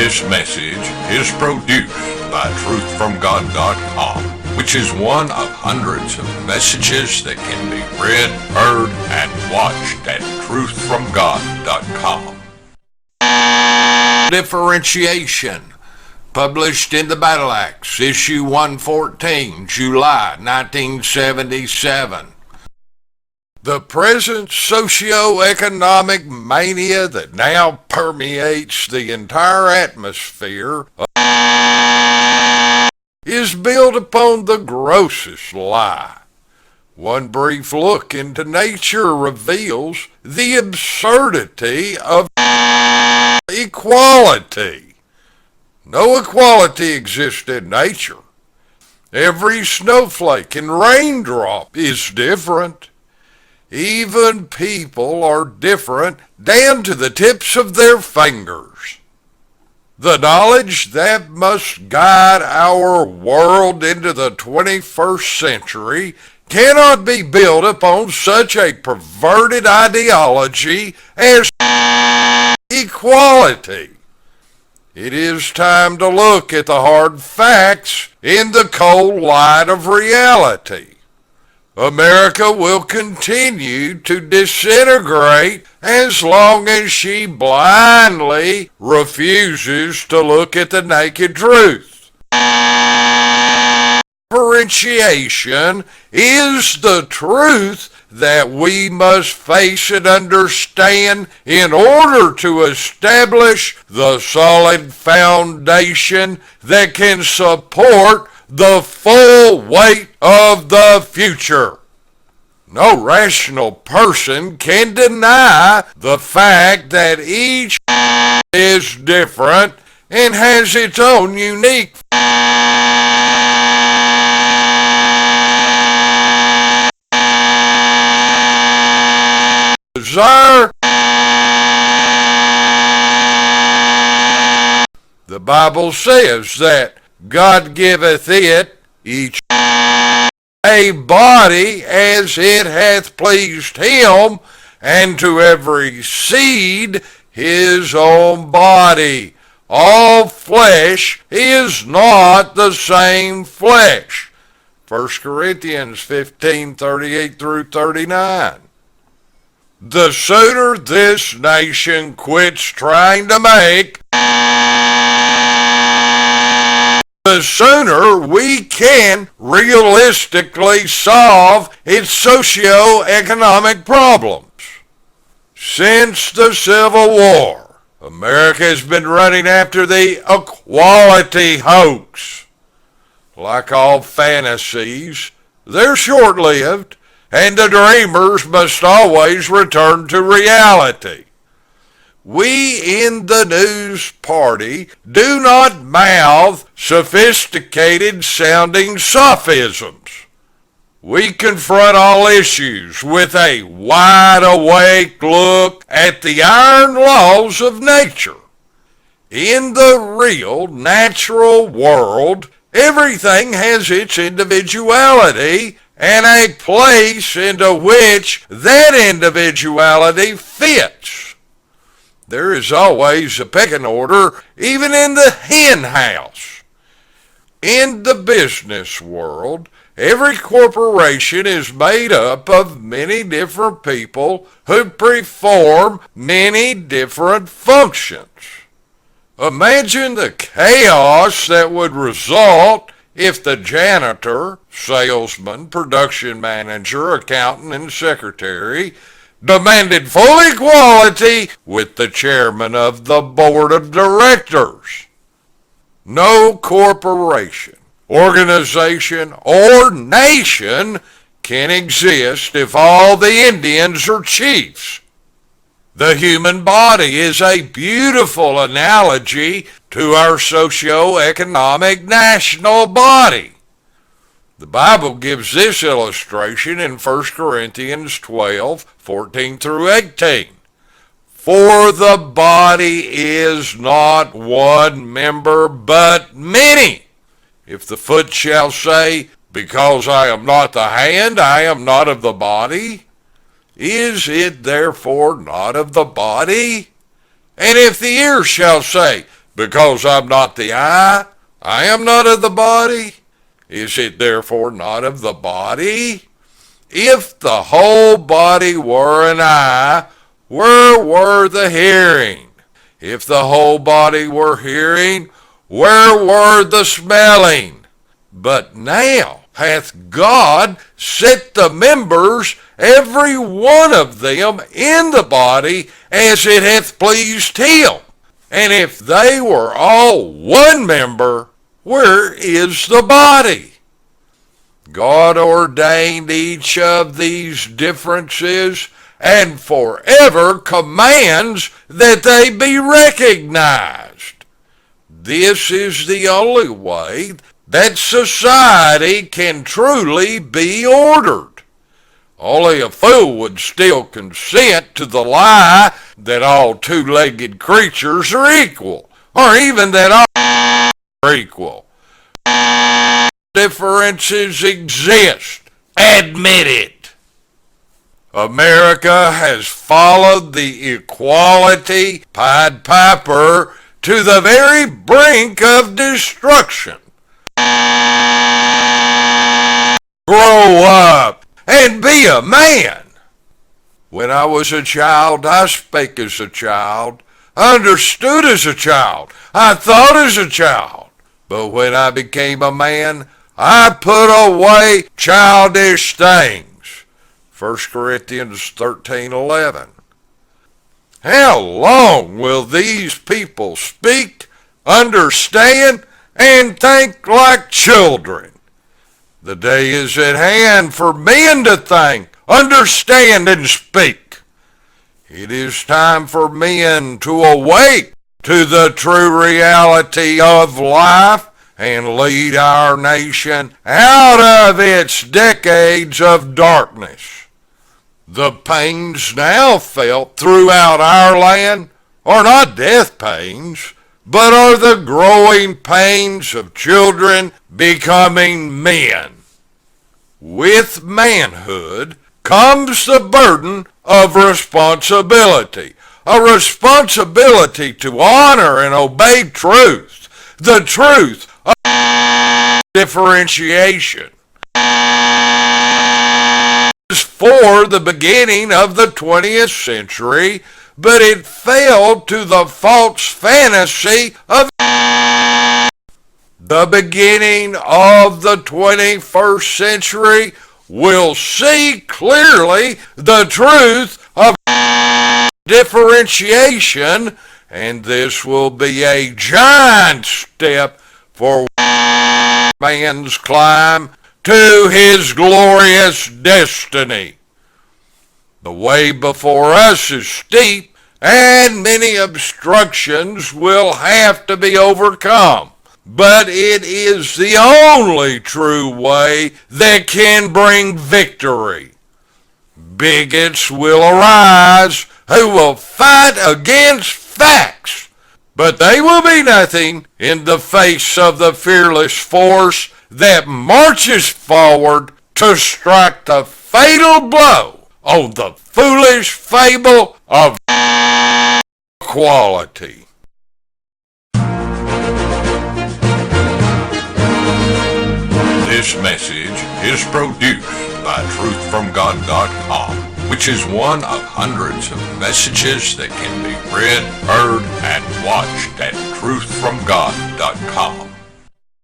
This message is produced by truthfromgod.com, which is one of hundreds of messages that can be read, heard, and watched at truthfromgod.com. Differentiation, published in the Battle Axe, issue 114, July 1977. The present socio-economic mania that now permeates the entire atmosphere is built upon the grossest lie. One brief look into nature reveals the absurdity of equality. No equality exists in nature. Every snowflake and raindrop is different. Even people are different down to the tips of their fingers. The knowledge that must guide our world into the 21st century cannot be built upon such a perverted ideology as equality. It is time to look at the hard facts in the cold light of reality. America will continue to disintegrate as long as she blindly refuses to look at the naked truth. Differentiation is the truth that we must face and understand in order to establish the solid foundation that can support the full weight of the future. No rational person can deny the fact that each is different and has its own unique desire. The Bible says that God giveth it each a body as it hath pleased him, and to every seed his own body. All flesh is not the same flesh. 1 Corinthians 15:38 through 39. The sooner this nation quits trying to make, the sooner we can realistically solve its socio-economic problems. Since the Civil War, America has been running after the equality hoax. Like all fantasies, they're short-lived, and the dreamers must always return to reality. We in the News Party do not mouth sophisticated sounding sophisms. We confront all issues with a wide awake look at the iron laws of nature. In the real natural world, everything has its individuality and a place into which that individuality fits. There is always a pecking order, even in the hen house. In the business world, every corporation is made up of many different people who perform many different functions. Imagine the chaos that would result if the janitor, salesman, production manager, accountant, and secretary demanded full equality with the chairman of the board of directors. No corporation, organization, or nation can exist if all the Indians are chiefs. The human body is a beautiful analogy to our socio-economic national body. The Bible gives this illustration in 1 Corinthians 12:14 through 18. For the body is not one member, but many. If the foot shall say, because I am not the hand, I am not of the body, is it therefore not of the body? And if the ear shall say, Because I'm not the eye, I am not of the body. Is it therefore not of the body? If the whole body were an eye, where were the hearing? If the whole body were hearing, where were the smelling? But now hath God set the members, every one of them, in the body as it hath pleased him. And if they were all one member, where is the body? God ordained each of these differences and forever commands that they be recognized. This is the only way that society can truly be ordered. Only a fool would still consent to the lie that all two-legged creatures are equal, or even that all are equal. Differences exist. Admit it. America has followed the equality Pied Piper to the very brink of destruction. Grow up and be a man. When I was a child, I spake as a child, understood as a child, I thought as a child. But when I became a man, I put away childish things. 1 Corinthians 13:11. How long will these people speak, understand, and think like children? The day is at hand for men to think, understand, and speak. It is time for men to awake to the true reality of life and lead our nation out of its decades of darkness. The pains now felt throughout our land are not death pains, but are the growing pains of children becoming men. With manhood comes the burden of responsibility, a responsibility to honor and obey truth, the truth of differentiation. For the beginning of the 20th century, but it fell to the false fantasy of the beginning of the 21st century will see clearly the truth of differentiation, and this will be a giant step for man's climb to his glorious destiny. The way before us is steep, and many obstructions will have to be overcome. But it is the only true way that can bring victory. Bigots will arise who will fight against facts, but they will be nothing in the face of the fearless force that marches forward to strike the fatal blow on the foolish fable of equality. This message is produced by truthfromgod.com, which is one of hundreds of messages that can be read, heard, and watched at truthfromgod.com.